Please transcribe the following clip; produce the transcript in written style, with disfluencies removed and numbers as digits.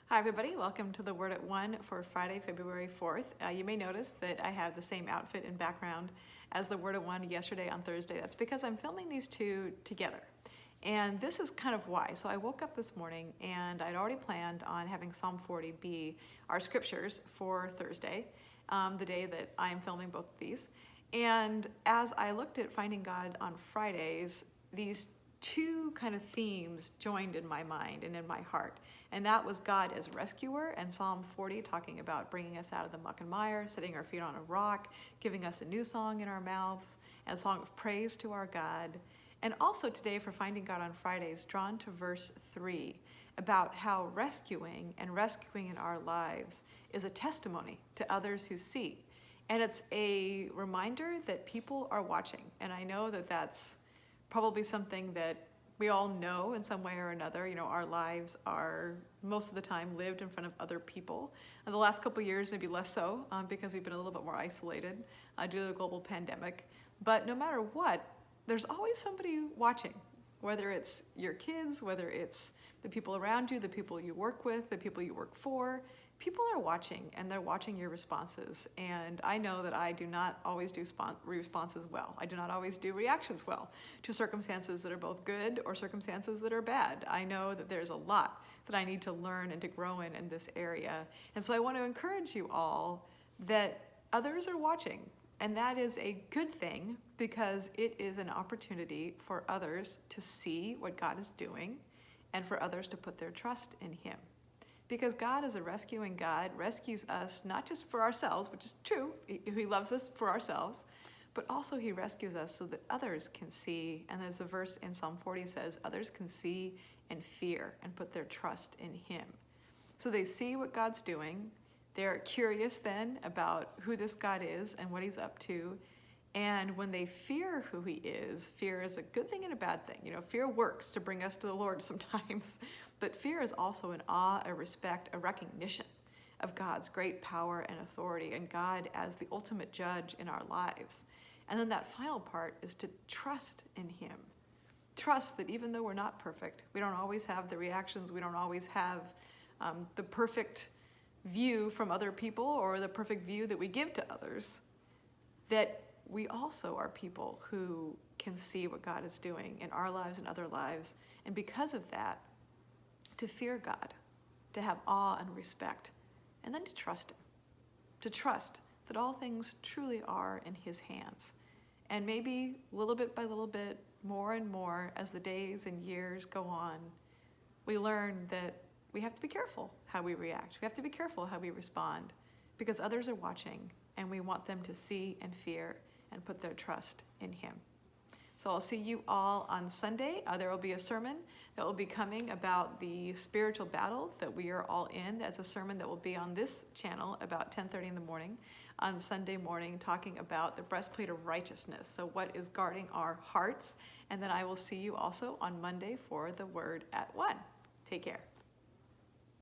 Hi everybody, welcome to the Word at One for Friday, February 4th. You may notice that I have the same outfit and background as the Word at One yesterday on Thursday. That's because I'm filming these two together. And this is kind of why. So I woke up this morning and I'd already planned on having Psalm 40 be our scriptures for Thursday, the day that I am filming both of these. And as I looked at Finding God on Fridays, these two kind of themes joined in my mind and in my heart. And that was God as rescuer, and Psalm 40 talking about bringing us out of the muck and mire, setting our feet on a rock, giving us a new song in our mouths, and a song of praise to our God. And also today for Finding God on Fridays, drawn to verse 3, about how rescuing in our lives is a testimony to others who see. And it's a reminder that people are watching. And I know that that's probably something that we all know in some way or another. You know, our lives are most of the time lived in front of other people. And the last couple of years, maybe less so, because we've been a little bit more isolated due to the global pandemic. But no matter what, there's always somebody watching, whether it's your kids, whether it's the people around you, the people you work with, the people you work for. People are watching, and they're watching your responses. And I know that I do not always do responses well. I do not always do reactions well to circumstances that are both good or circumstances that are bad. I know that there's a lot that I need to learn and to grow in this area. And so I want to encourage you all that others are watching. And that is a good thing, because it is an opportunity for others to see what God is doing and for others to put their trust in Him. Because God is a rescuing God, rescues us not just for ourselves, which is true, He loves us for ourselves, but also He rescues us so that others can see. And as the verse in Psalm 40 says, others can see and fear and put their trust in Him. So they see what God's doing. They're curious then about who this God is and what He's up to. And when they fear who He is, fear is a good thing and a bad thing. You know, fear works to bring us to the Lord sometimes. But fear is also an awe, a respect, a recognition of God's great power and authority, and God as the ultimate judge in our lives. And then that final part is to trust in Him. Trust that even though we're not perfect, we don't always have the reactions, we don't always have the perfect view from other people or the perfect view that we give to others, that we also are people who can see what God is doing in our lives and other lives. And because of that, to fear God, to have awe and respect, and then to trust Him, to trust that all things truly are in His hands. And maybe little bit by little bit, more and more, as the days and years go on, we learn that we have to be careful how we react. We have to be careful how we respond, because others are watching, and we want them to see and fear and put their trust in Him. So I'll see you all on Sunday. There will be a sermon that will be coming about the spiritual battle that we are all in. That's a sermon that will be on this channel about 10:30 in the morning on Sunday morning, talking about the breastplate of righteousness. So what is guarding our hearts? And then I will see you also on Monday for the Word at One. Take care.